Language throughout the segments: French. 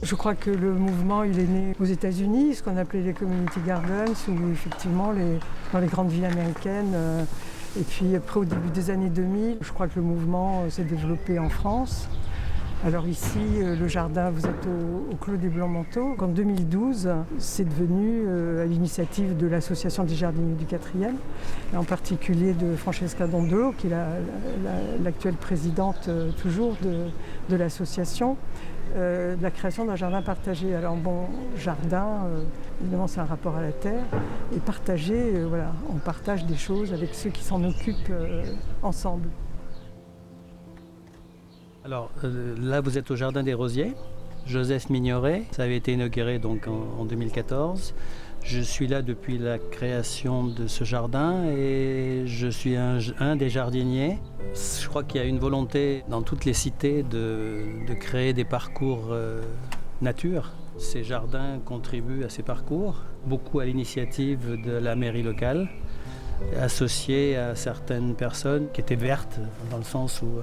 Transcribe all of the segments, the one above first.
Je crois que le mouvement il est né aux États-Unis, ce qu'on appelait les community gardens, où effectivement dans les grandes villes américaines. Et puis après au début des années 2000, je crois que le mouvement s'est développé en France. Alors ici, le jardin, vous êtes au Clos des Blancs-Manteaux. En 2012, c'est devenu à l'initiative de l'Association des jardiniers du 4e, et en particulier de Francesca Dondolo, qui est l'actuelle présidente toujours de l'association, la création d'un jardin partagé. Alors bon, jardin, évidemment c'est un rapport à la terre, et partagé, voilà, on partage des choses avec ceux qui s'en occupent ensemble. Alors là, vous êtes au Jardin des Rosiers, Joseph Mignoret. Ça avait été inauguré donc en 2014. Je suis là depuis la création de ce jardin et je suis un des jardiniers. Je crois qu'il y a une volonté dans toutes les cités de créer des parcours nature. Ces jardins contribuent à ces parcours, beaucoup à l'initiative de la mairie locale, associée à certaines personnes qui étaient vertes, dans le sens où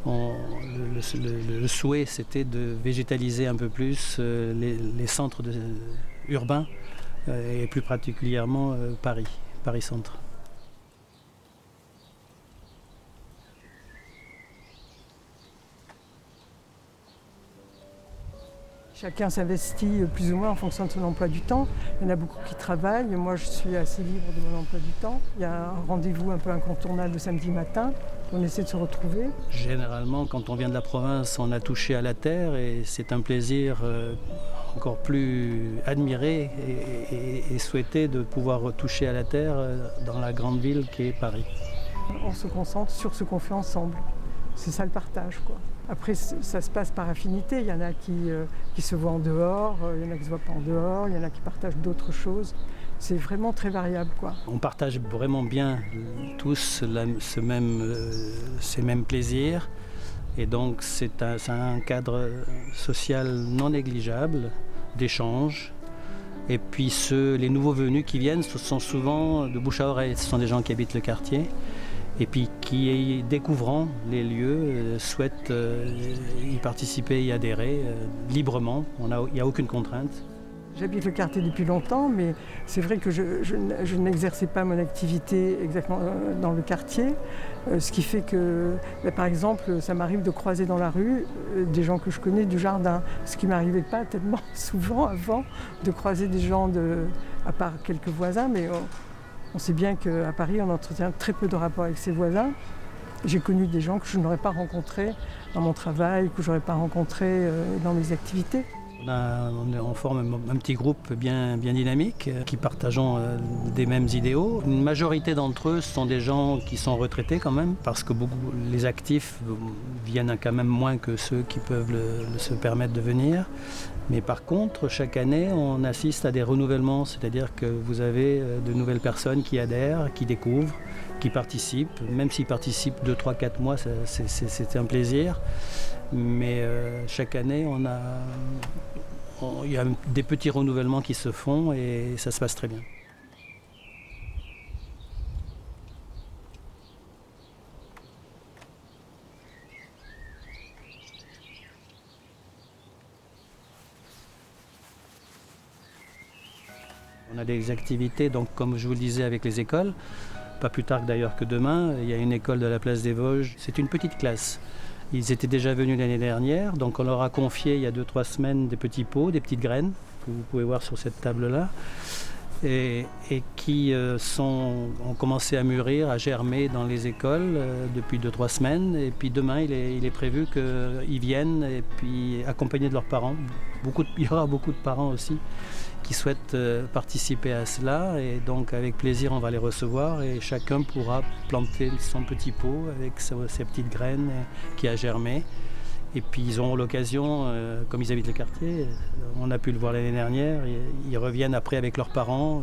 le souhait c'était de végétaliser un peu plus les centres urbains et plus particulièrement Paris Centre. Chacun s'investit plus ou moins en fonction de son emploi du temps. Il y en a beaucoup qui travaillent. Moi, je suis assez libre de mon emploi du temps. Il y a un rendez-vous un peu incontournable le samedi matin. On essaie de se retrouver. Généralement, quand on vient de la province, on a touché à la terre et c'est un plaisir encore plus admiré et souhaité de pouvoir toucher à la terre dans la grande ville qui est Paris. On se concentre sur ce qu'on fait ensemble. C'est ça le partage, quoi. Après, ça se passe par affinité. Il y en a qui se voient en dehors, il y en a qui ne se voient pas en dehors, il y en a qui partagent d'autres choses. C'est vraiment très variable, quoi. On partage vraiment bien tous ces mêmes plaisirs. Et donc, c'est un cadre social non négligeable d'échange. Et puis, les nouveaux venus qui viennent, ce sont souvent de bouche à oreille. Ce sont des gens qui habitent le quartier. Et puis qui, découvrant les lieux, souhaitent y participer, y adhérer librement. Il n'y a aucune contrainte. J'habite le quartier depuis longtemps, mais c'est vrai que je n'exerçais pas mon activité exactement dans le quartier. Ce qui fait que, par exemple, ça m'arrive de croiser dans la rue des gens que je connais du jardin. Ce qui ne m'arrivait pas tellement souvent avant, de croiser des gens, à part quelques voisins, mais on sait bien qu'à Paris, on entretient très peu de rapports avec ses voisins. J'ai connu des gens que je n'aurais pas rencontrés dans mon travail, que je n'aurais pas rencontrés dans mes activités. On forme un petit groupe bien dynamique, qui partageons des mêmes idéaux. Une majorité d'entre eux sont des gens qui sont retraités quand même, parce que les actifs viennent quand même moins que ceux qui peuvent se permettre de venir. Mais par contre, chaque année, on assiste à des renouvellements, c'est-à-dire que vous avez de nouvelles personnes qui adhèrent, qui découvrent, qui participent. Même s'ils participent 2, 3, 4 mois, c'est un plaisir. Mais chaque année, il y a des petits renouvellements qui se font et ça se passe très bien. On a des activités, donc, comme je vous le disais, avec les écoles. Pas plus tard d'ailleurs que demain, il y a une école de la place des Vosges. C'est une petite classe. Ils étaient déjà venus l'année dernière, donc on leur a confié il y a 2-3 semaines des petits pots, des petites graines, que vous pouvez voir sur cette table-là, et qui ont commencé à mûrir, à germer dans les écoles depuis 2-3 semaines. Et puis demain, il est prévu qu'ils viennent et puis accompagnés de leurs parents. Il y aura beaucoup de parents aussi qui souhaitent participer à cela, et donc avec plaisir on va les recevoir et chacun pourra planter son petit pot avec ses petites graines qui a germé. Et puis ils auront l'occasion, comme ils habitent le quartier, on a pu le voir l'année dernière, ils reviennent après avec leurs parents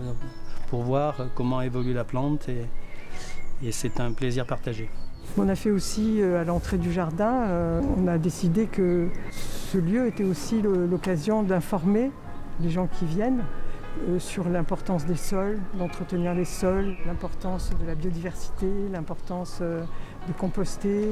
pour voir comment évolue la plante, et c'est un plaisir partagé. On a fait aussi à l'entrée du jardin, on a décidé que ce lieu était aussi l'occasion d'informer les gens qui viennent sur l'importance des sols, d'entretenir les sols, l'importance de la biodiversité, l'importance de composter.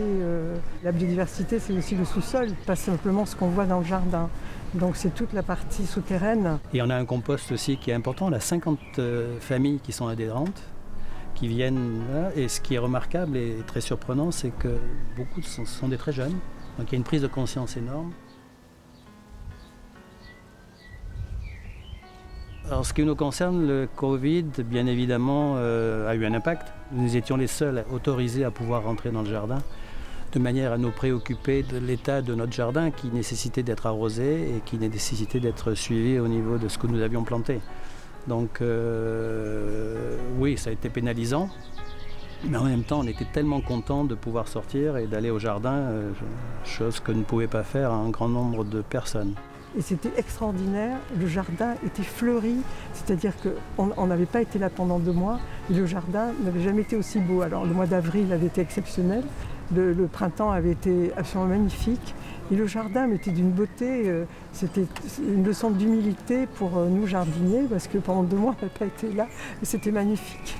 La biodiversité, c'est aussi le sous-sol, pas simplement ce qu'on voit dans le jardin. Donc c'est toute la partie souterraine. Et on a un compost aussi qui est important. On a 50 familles qui sont adhérentes, qui viennent là. Et ce qui est remarquable et très surprenant, c'est que beaucoup sont des très jeunes. Donc il y a une prise de conscience énorme. Alors, ce qui nous concerne, le Covid, bien évidemment, a eu un impact. Nous étions les seuls autorisés à pouvoir rentrer dans le jardin, de manière à nous préoccuper de l'état de notre jardin qui nécessitait d'être arrosé et qui nécessitait d'être suivi au niveau de ce que nous avions planté. Donc, oui, ça a été pénalisant. Mais en même temps, on était tellement contents de pouvoir sortir et d'aller au jardin, chose que ne pouvait pas faire un grand nombre de personnes. Et c'était extraordinaire, le jardin était fleuri, c'est-à-dire qu'on n'avait pas été là pendant 2 mois et le jardin n'avait jamais été aussi beau. Alors le mois d'avril avait été exceptionnel, le printemps avait été absolument magnifique et le jardin était d'une beauté, c'était une leçon d'humilité pour nous jardiniers parce que pendant 2 mois on n'avait pas été là et c'était magnifique.